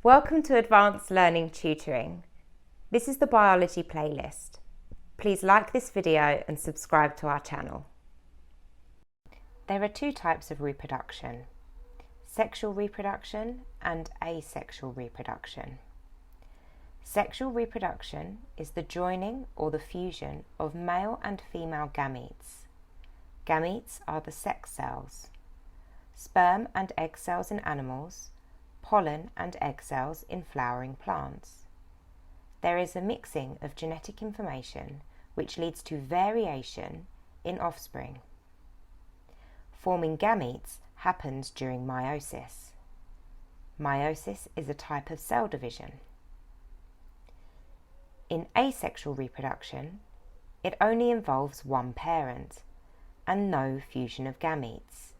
Welcome to Advanced Learning Tutoring. This is the biology playlist. Please like this video and subscribe to our channel. There are two types of reproduction: sexual reproduction and asexual reproduction. Sexual reproduction is the joining or the fusion of male and female gametes. Gametes are the sex cells. Sperm and egg cells in animals, pollen and egg cells in flowering plants. There is a mixing of genetic information which leads to variation in offspring. Forming gametes happens during meiosis. Meiosis is a type of cell division. In asexual reproduction, it only involves one parent and no fusion of gametes.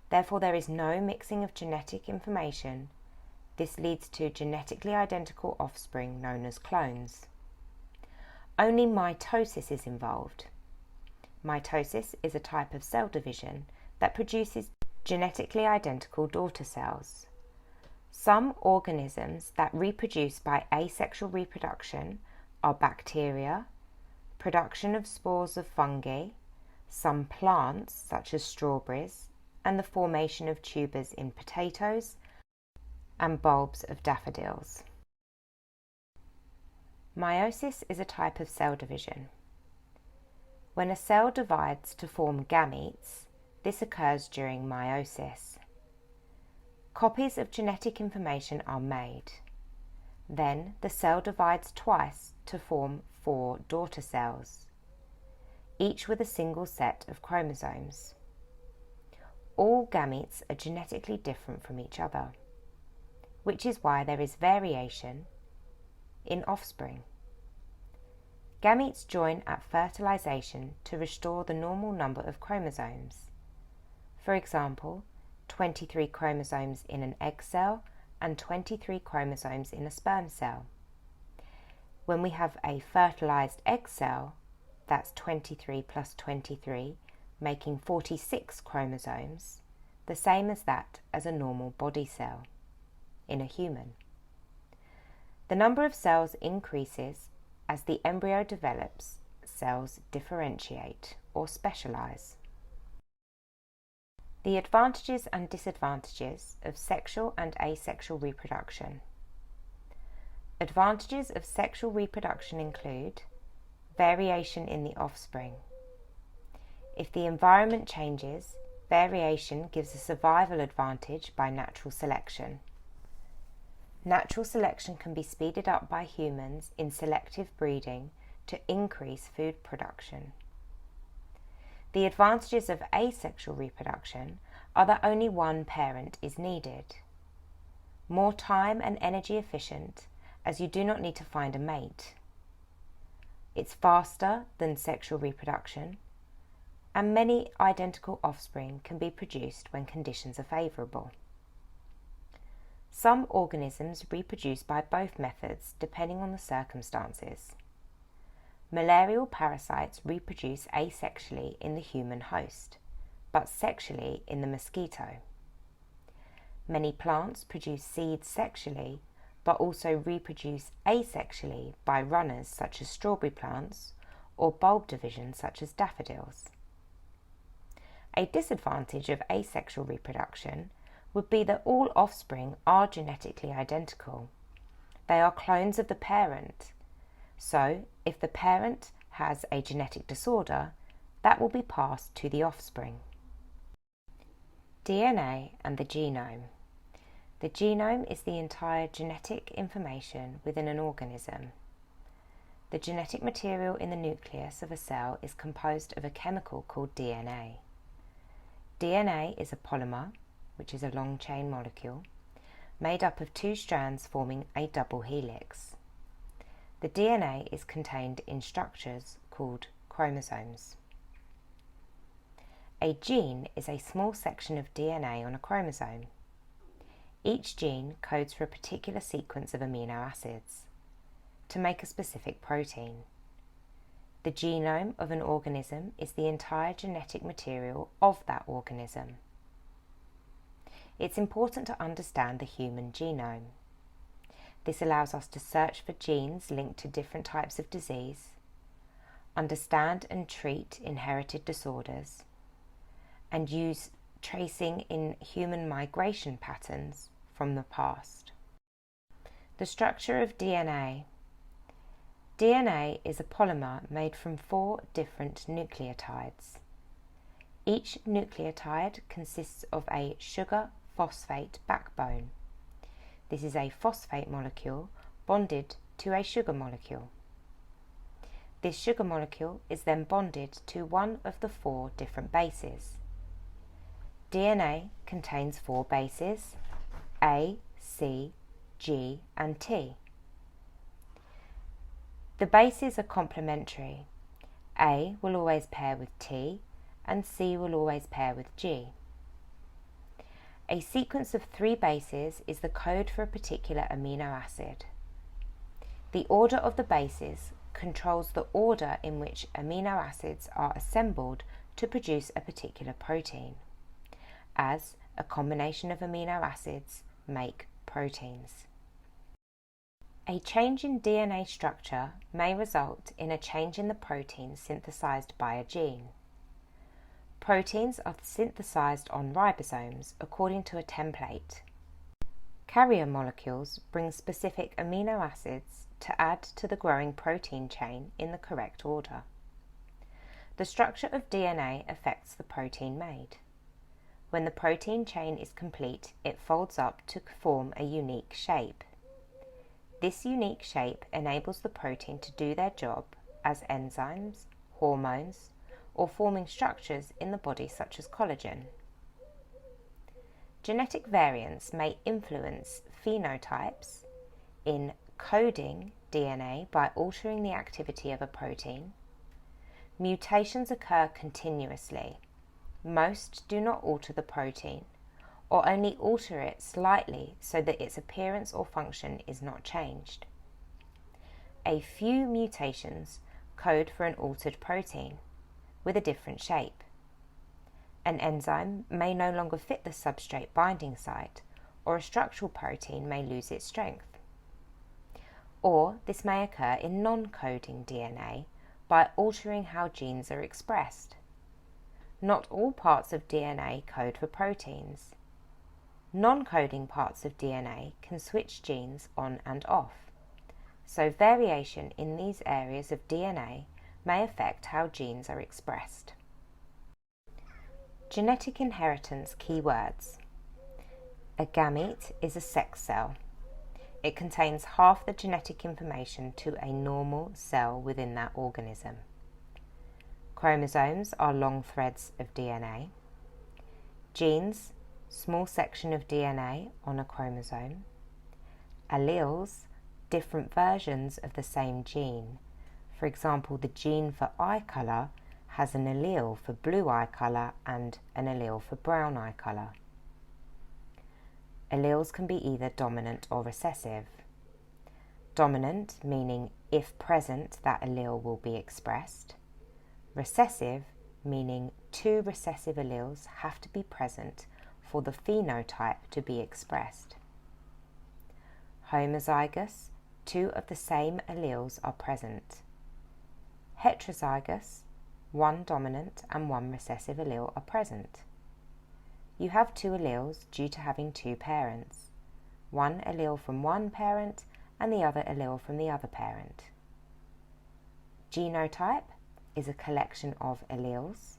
Therefore, there is no mixing of genetic information. This leads to genetically identical offspring known as clones. Only mitosis is involved. Mitosis is a type of cell division that produces genetically identical daughter cells. Some organisms that reproduce by asexual reproduction are bacteria, production of spores of fungi, some plants such as strawberries, and the formation of tubers in potatoes and bulbs of daffodils. Meiosis is a type of cell division. When a cell divides to form gametes, this occurs during meiosis. Copies of genetic information are made. Then the cell divides twice to form 4 daughter cells, each with a single set of chromosomes. All gametes are genetically different from each other, which is why there is variation in offspring. Gametes join at fertilization to restore the normal number of chromosomes. For example, 23 chromosomes in an egg cell and 23 chromosomes in a sperm cell. When we have a fertilized egg cell, that's 23 plus 23, making 46 chromosomes, the same as that as a normal body cell in a human. The number of cells increases as the embryo develops. Cells differentiate or specialize. The advantages and disadvantages of sexual and asexual reproduction. Advantages of sexual reproduction include variation in the offspring. If the environment changes, variation gives a survival advantage by natural selection. Natural selection can be speeded up by humans in selective breeding to increase food production. The advantages of asexual reproduction are that only one parent is needed. More time and energy efficient, as you do not need to find a mate. It's faster than sexual reproduction, and many identical offspring can be produced when conditions are favourable. Some organisms reproduce by both methods depending on the circumstances. Malarial parasites reproduce asexually in the human host, but sexually in the mosquito. Many plants produce seeds sexually, but also reproduce asexually by runners such as strawberry plants or bulb divisions such as daffodils. A disadvantage of asexual reproduction would be that all offspring are genetically identical. They are clones of the parent. So, if the parent has a genetic disorder, that will be passed to the offspring. DNA and the genome. The genome is the entire genetic information within an organism. The genetic material in the nucleus of a cell is composed of a chemical called DNA. DNA is a polymer, which is a long-chain molecule, made up of 2 strands forming a double helix. The DNA is contained in structures called chromosomes. A gene is a small section of DNA on a chromosome. Each gene codes for a particular sequence of amino acids to make a specific protein. The genome of an organism is the entire genetic material of that organism. It's important to understand the human genome. This allows us to search for genes linked to different types of disease, understand and treat inherited disorders, and use tracing in human migration patterns from the past. The structure of DNA. DNA is a polymer made from 4 different nucleotides. Each nucleotide consists of a sugar-phosphate backbone. This is a phosphate molecule bonded to a sugar molecule. This sugar molecule is then bonded to one of the 4 different bases. DNA contains 4 bases: A, C, G, and T. The bases are complementary. A will always pair with T, and C will always pair with G. A sequence of 3 bases is the code for a particular amino acid. The order of the bases controls the order in which amino acids are assembled to produce a particular protein, as a combination of amino acids make proteins. A change in DNA structure may result in a change in the protein synthesized by a gene. Proteins are synthesized on ribosomes according to a template. Carrier molecules bring specific amino acids to add to the growing protein chain in the correct order. The structure of DNA affects the protein made. When the protein chain is complete, it folds up to form a unique shape. This unique shape enables the protein to do their job as enzymes, hormones, or forming structures in the body such as collagen. Genetic variants may influence phenotypes in coding DNA by altering the activity of a protein. Mutations occur continuously. Most do not alter the protein, or only alter it slightly so that its appearance or function is not changed. A few mutations code for an altered protein with a different shape. An enzyme may no longer fit the substrate binding site, or a structural protein may lose its strength. Or this may occur in non-coding DNA by altering how genes are expressed. Not all parts of DNA code for proteins. Non-coding parts of DNA can switch genes on and off, so variation in these areas of DNA may affect how genes are expressed. Genetic inheritance keywords. A gamete is a sex cell. It contains half the genetic information to a normal cell within that organism. Chromosomes are long threads of DNA. Genes, small section of DNA on a chromosome. Alleles, different versions of the same gene. For example, the gene for eye colour has an allele for blue eye colour and an allele for brown eye colour. Alleles can be either dominant or recessive. Dominant meaning if present that allele will be expressed. Recessive meaning 2 recessive alleles have to be present for the phenotype to be expressed. Homozygous, 2 of the same alleles are present. Heterozygous, 1 dominant and 1 recessive allele are present. You have 2 alleles due to having 2 parents, 1 allele from one parent and the other allele from the other parent. Genotype is a collection of alleles.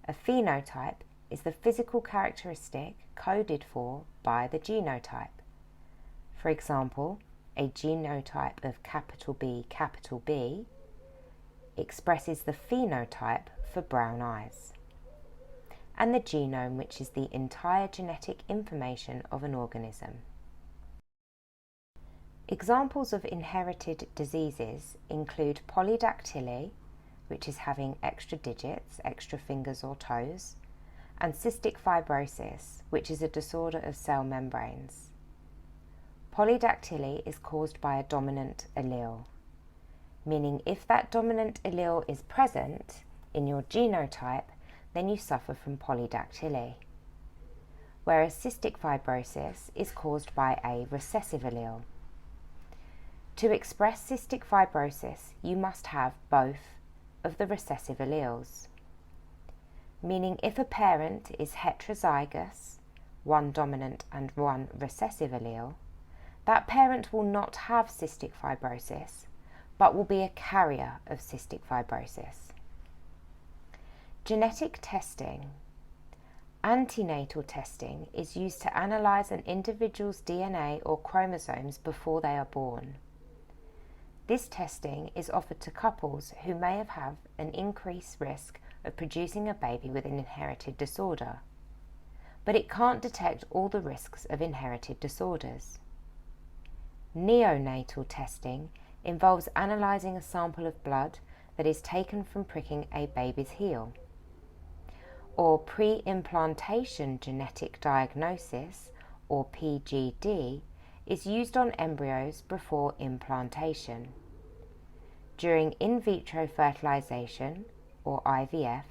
A phenotype is the physical characteristic coded for by the genotype. For example, a genotype of capital B expresses the phenotype for brown eyes. And the genome, which is the entire genetic information of an organism. Examples of inherited diseases include polydactyly, which is having extra digits, extra fingers or toes, and cystic fibrosis, which is a disorder of cell membranes. Polydactyly is caused by a dominant allele, meaning if that dominant allele is present in your genotype, then you suffer from polydactyly. Whereas cystic fibrosis is caused by a recessive allele, To express cystic fibrosis, you must have both of the recessive alleles, meaning if a parent is heterozygous, one dominant and one recessive allele, that parent will not have cystic fibrosis, but will be a carrier of cystic fibrosis. Genetic testing. Antenatal testing is used to analyse an individual's DNA or chromosomes before they are born. This testing is offered to couples who may have an increased risk of producing a baby with an inherited disorder, but it can't detect all the risks of inherited disorders. Neonatal testing involves analysing a sample of blood that is taken from pricking a baby's heel. Or pre-implantation genetic diagnosis, or PGD, is used on embryos before implantation. During in vitro fertilisation, or IVF,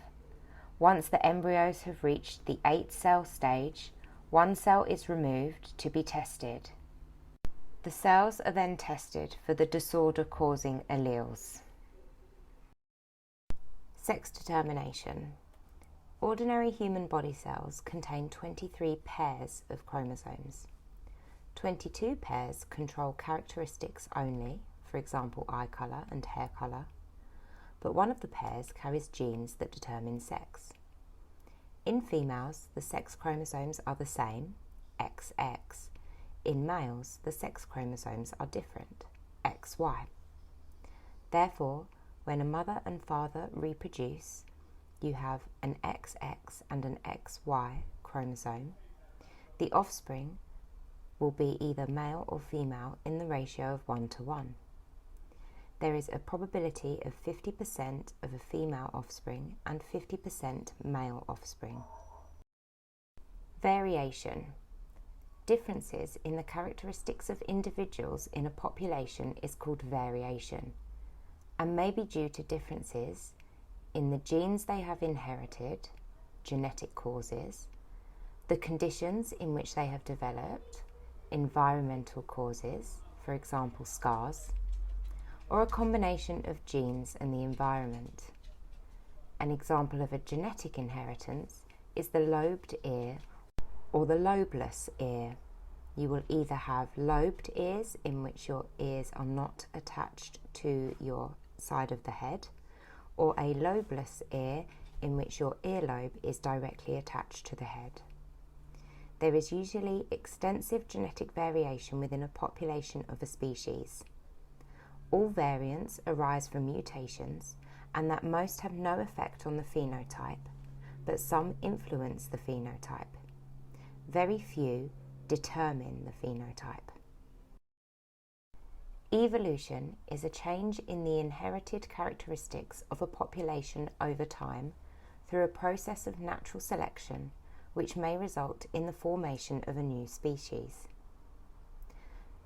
once the embryos have reached the 8-cell stage, one cell is removed to be tested. The cells are then tested for the disorder-causing alleles. Sex determination. Ordinary human body cells contain 23 pairs of chromosomes. 22 pairs control characteristics only, for example eye colour and hair colour, but one of the pairs carries genes that determine sex. In females, the sex chromosomes are the same, XX. In males, the sex chromosomes are different, XY. Therefore, when a mother and father reproduce, you have an XX and an XY chromosome. The offspring will be either male or female in the ratio of 1:1. There is a probability of 50% of a female offspring and 50% male offspring. Variation. Differences in the characteristics of individuals in a population is called variation, and may be due to differences in the genes they have inherited, genetic causes, the conditions in which they have developed, environmental causes, for example scars, or a combination of genes and the environment. An example of a genetic inheritance is the lobed ear or the lobeless ear. You will either have lobed ears, in which your ears are not attached to your side of the head, or a lobeless ear, in which your earlobe is directly attached to the head. There is usually extensive genetic variation within a population of a species. All variants arise from mutations, and that most have no effect on the phenotype, but some influence the phenotype. Very few determine the phenotype. Evolution is a change in the inherited characteristics of a population over time through a process of natural selection, which may result in the formation of a new species.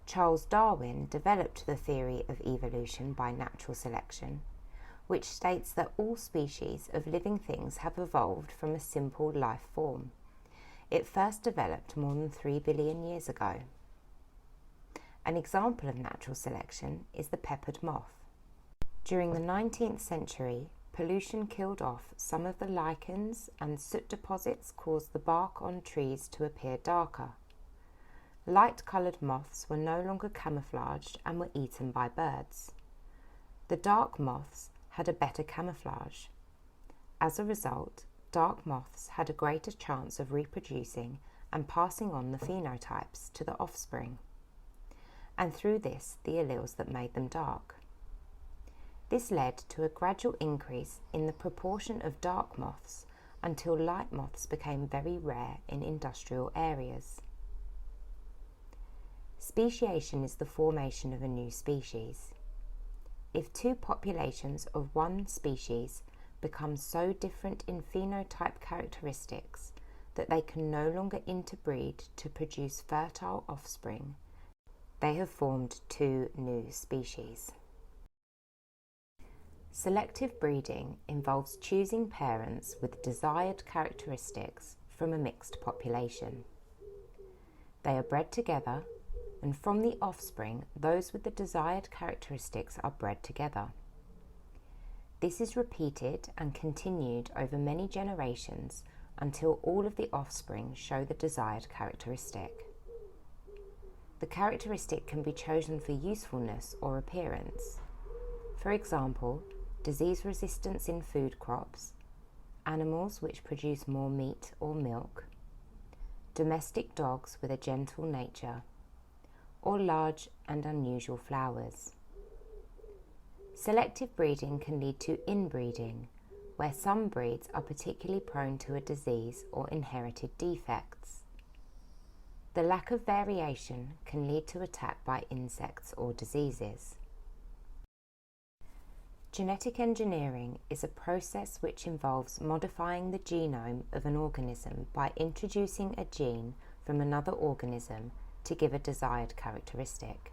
Charles Darwin developed the theory of evolution by natural selection, which states that all species of living things have evolved from a simple life form. It first developed more than 3 billion years ago. An example of natural selection is the peppered moth. During the 19th century, pollution killed off some of the lichens, and soot deposits caused the bark on trees to appear darker. Light-coloured moths were no longer camouflaged and were eaten by birds. The dark moths had a better camouflage. As a result, dark moths had a greater chance of reproducing and passing on the phenotypes to the offspring, and through this the alleles that made them dark. This led to a gradual increase in the proportion of dark moths until light moths became very rare in industrial areas. Speciation is the formation of a new species. If two populations of one species become so different in phenotype characteristics that they can no longer interbreed to produce fertile offspring, they have formed two new species. Selective breeding involves choosing parents with desired characteristics from a mixed population. They are bred together and from the offspring, those with the desired characteristics are bred together. This is repeated and continued over many generations until all of the offspring show the desired characteristic. The characteristic can be chosen for usefulness or appearance. For example, disease resistance in food crops, animals which produce more meat or milk, domestic dogs with a gentle nature, or large and unusual flowers. Selective breeding can lead to inbreeding, where some breeds are particularly prone to a disease or inherited defects. The lack of variation can lead to attack by insects or diseases. Genetic engineering is a process which involves modifying the genome of an organism by introducing a gene from another organism to give a desired characteristic.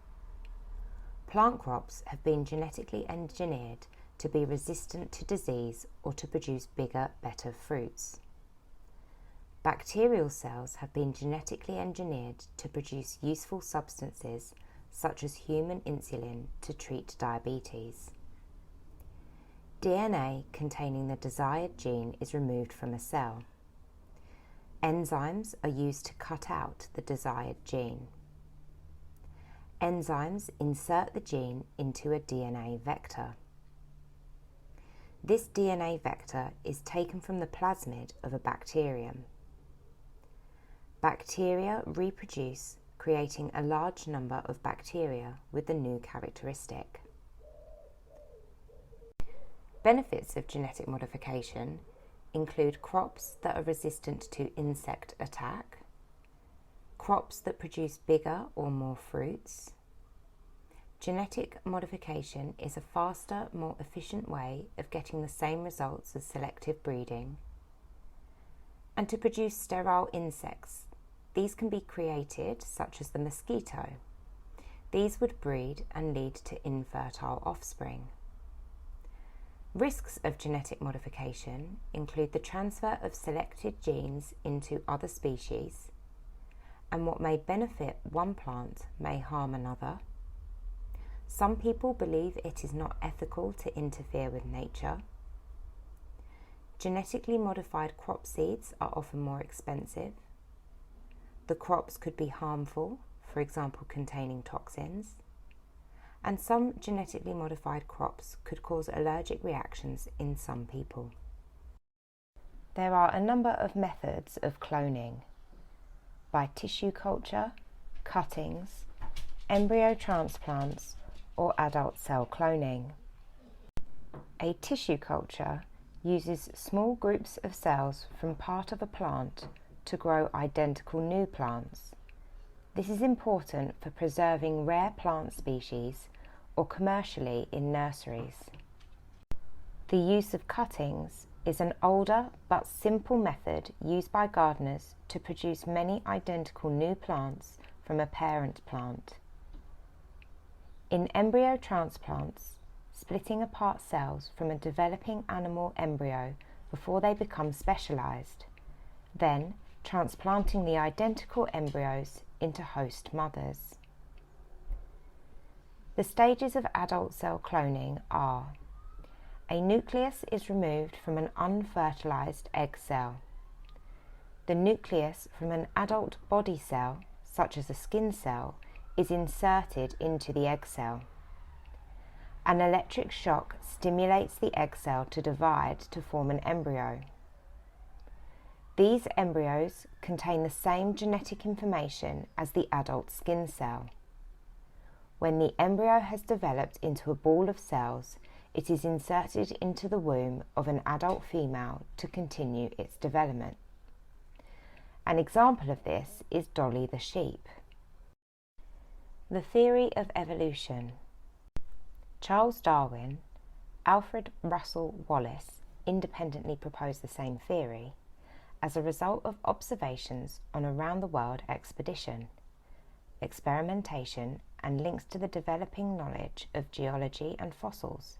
Plant crops have been genetically engineered to be resistant to disease or to produce bigger, better fruits. Bacterial cells have been genetically engineered to produce useful substances such as human insulin to treat diabetes. DNA containing the desired gene is removed from a cell. Enzymes are used to cut out the desired gene. Enzymes insert the gene into a DNA vector. This DNA vector is taken from the plasmid of a bacterium. Bacteria reproduce, creating a large number of bacteria with the new characteristic. Benefits of genetic modification include crops that are resistant to insect attack, crops that produce bigger or more fruits. Genetic modification is a faster, more efficient way of getting the same results as selective breeding. And to produce sterile insects, these can be created, such as the mosquito. These would breed and lead to infertile offspring. Risks of genetic modification include the transfer of selected genes into other species, and what may benefit one plant may harm another. Some people believe it is not ethical to interfere with nature. Genetically modified crop seeds are often more expensive. The crops could be harmful, for example containing toxins. And some genetically modified crops could cause allergic reactions in some people. There are a number of methods of cloning: by tissue culture, cuttings, embryo transplants, or adult cell cloning. A tissue culture uses small groups of cells from part of a plant to grow identical new plants. This is important for preserving rare plant species or commercially in nurseries. The use of cuttings is an older but simple method used by gardeners to produce many identical new plants from a parent plant. In embryo transplants, splitting apart cells from a developing animal embryo before they become specialized, then transplanting the identical embryos into host mothers. The stages of adult cell cloning are: a nucleus is removed from an unfertilized egg cell. The nucleus from an adult body cell, such as a skin cell, is inserted into the egg cell. An electric shock stimulates the egg cell to divide to form an embryo. These embryos contain the same genetic information as the adult skin cell. When the embryo has developed into a ball of cells, it is inserted into the womb of an adult female to continue its development. An example of this is Dolly the sheep. The theory of evolution. Charles Darwin, Alfred Russel Wallace independently proposed the same theory as a result of observations on a round-the-world expedition, experimentation, and links to the developing knowledge of geology and fossils.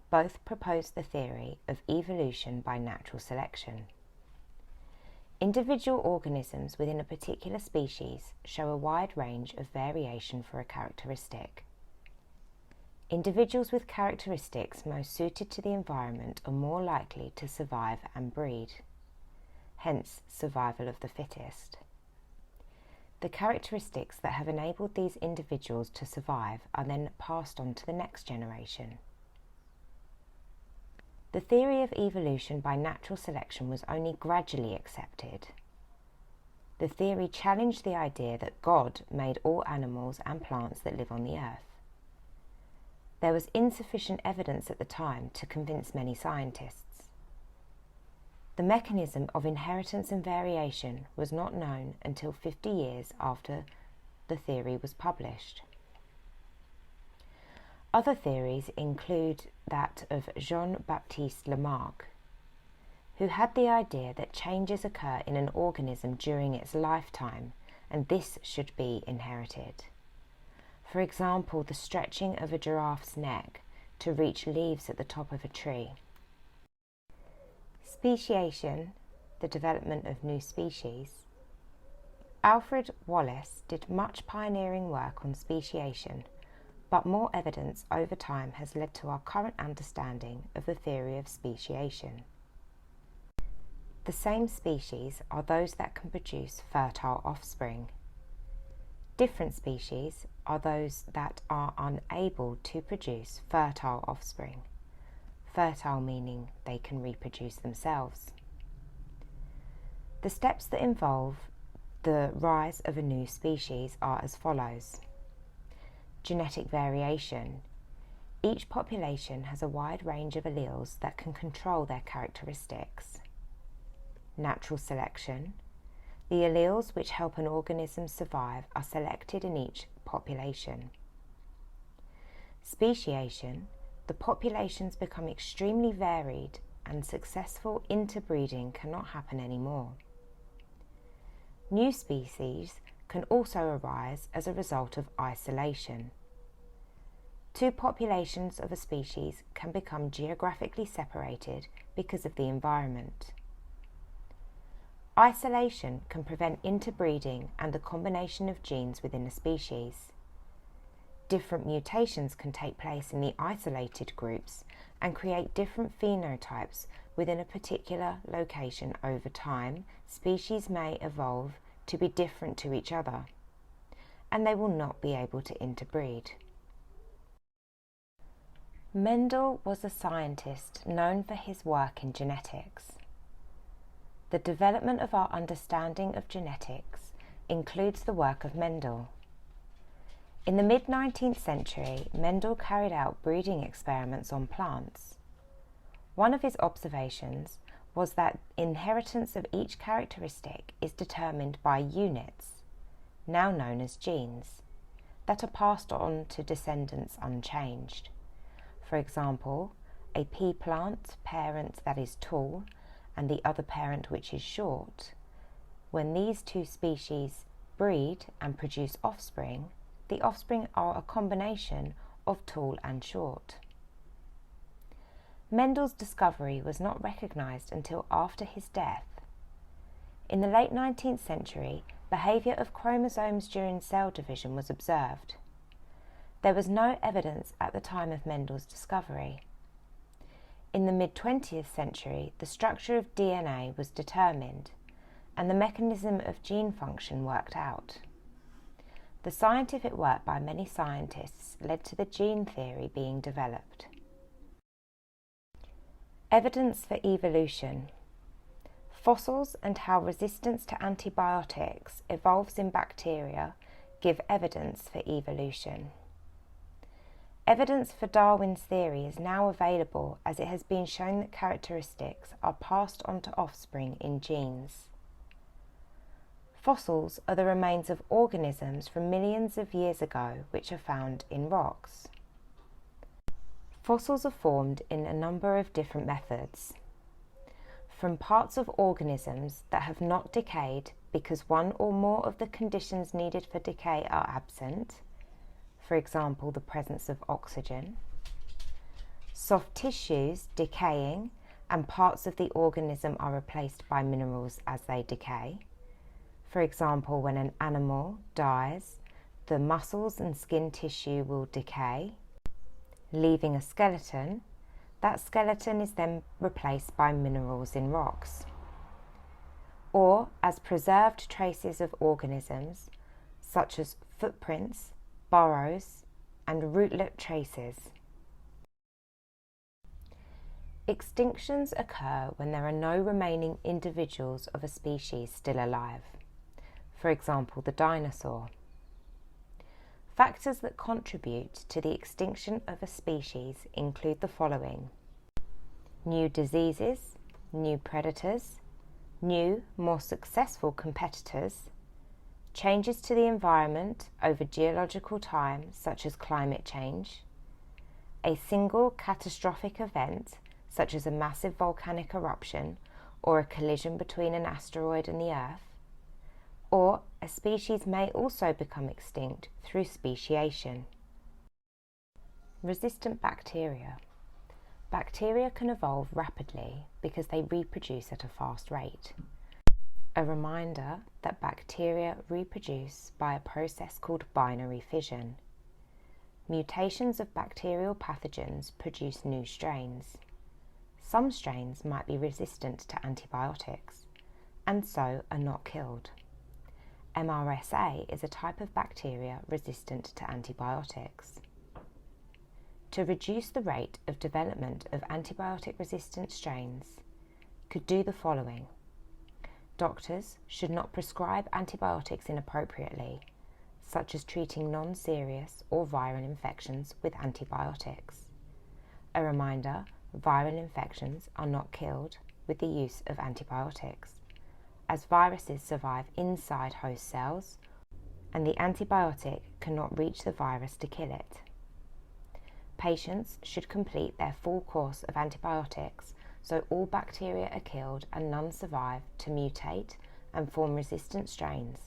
Both proposed the theory of evolution by natural selection. Individual organisms within a particular species show a wide range of variation for a characteristic. Individuals with characteristics most suited to the environment are more likely to survive and breed, hence survival of the fittest. The characteristics that have enabled these individuals to survive are then passed on to the next generation. The theory of evolution by natural selection was only gradually accepted. The theory challenged the idea that God made all animals and plants that live on the earth. There was insufficient evidence at the time to convince many scientists. The mechanism of inheritance and variation was not known until 50 years after the theory was published. Other theories include that of Jean-Baptiste Lamarck, who had the idea that changes occur in an organism during its lifetime, and this should be inherited. For example, the stretching of a giraffe's neck to reach leaves at the top of a tree. Speciation, the development of new species. Alfred Wallace did much pioneering work on speciation, but more evidence over time has led to our current understanding of the theory of speciation. The same species are those that can produce fertile offspring. Different species are those that are unable to produce fertile offspring. Fertile meaning they can reproduce themselves. The steps that involve the rise of a new species are as follows. Genetic variation. Each population has a wide range of alleles that can control their characteristics. Natural selection. The alleles which help an organism survive are selected in each population. Speciation. The populations become extremely varied and successful interbreeding cannot happen anymore. New species can also arise as a result of isolation. Two populations of a species can become geographically separated because of the environment. Isolation can prevent interbreeding and the combination of genes within a species. Different mutations can take place in the isolated groups and create different phenotypes within a particular location. Over time, species may evolve to be different to each other, and they will not be able to interbreed. Mendel was a scientist known for his work in genetics. The development of our understanding of genetics includes the work of Mendel. In the mid-19th century, Mendel carried out breeding experiments on plants. One of his observations was that inheritance of each characteristic is determined by units, now known as genes, that are passed on to descendants unchanged. For example, a pea plant parent that is tall and the other parent which is short. When these two species breed and produce offspring, the offspring are a combination of tall and short. Mendel's discovery was not recognized until after his death. In the late 19th century, behavior of chromosomes during cell division was observed. There was no evidence at the time of Mendel's discovery. In the mid-20th century, the structure of DNA was determined and the mechanism of gene function worked out. The scientific work by many scientists led to the gene theory being developed. Evidence for evolution. Fossils and how resistance to antibiotics evolves in bacteria give evidence for evolution. Evidence for Darwin's theory is now available as it has been shown that characteristics are passed on to offspring in genes. Fossils are the remains of organisms from millions of years ago which are found in rocks. Fossils are formed in a number of different methods. From parts of organisms that have not decayed because one or more of the conditions needed for decay are absent, for example, the presence of oxygen. Soft tissues decaying and parts of the organism are replaced by minerals as they decay. For example, when an animal dies, the muscles and skin tissue will decay, leaving a skeleton. That skeleton is then replaced by minerals in rocks, or as preserved traces of organisms, such as footprints, burrows, and rootlet traces. Extinctions occur when there are no remaining individuals of a species still alive. For example, the dinosaur. Factors that contribute to the extinction of a species include the following: new diseases, new predators, new, more successful competitors, changes to the environment over geological time such as climate change, a single catastrophic event such as a massive volcanic eruption or a collision between an asteroid and the Earth, or a species may also become extinct through speciation. Resistant bacteria. Bacteria can evolve rapidly because they reproduce at a fast rate. A reminder that bacteria reproduce by a process called binary fission. Mutations of bacterial pathogens produce new strains. Some strains might be resistant to antibiotics, and so are not killed. MRSA is a type of bacteria resistant to antibiotics. To reduce the rate of development of antibiotic-resistant strains, could do the following. Doctors should not prescribe antibiotics inappropriately, such as treating non-serious or viral infections with antibiotics. A reminder, viral infections are not killed with the use of antibiotics, as viruses survive inside host cells and the antibiotic cannot reach the virus to kill it. Patients should complete their full course of antibiotics so all bacteria are killed and none survive to mutate and form resistant strains.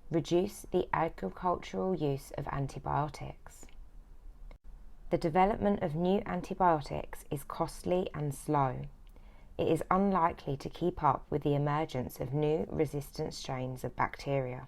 Reduce the agricultural use of antibiotics. The development of new antibiotics is costly and slow. It is unlikely to keep up with the emergence of new resistant strains of bacteria.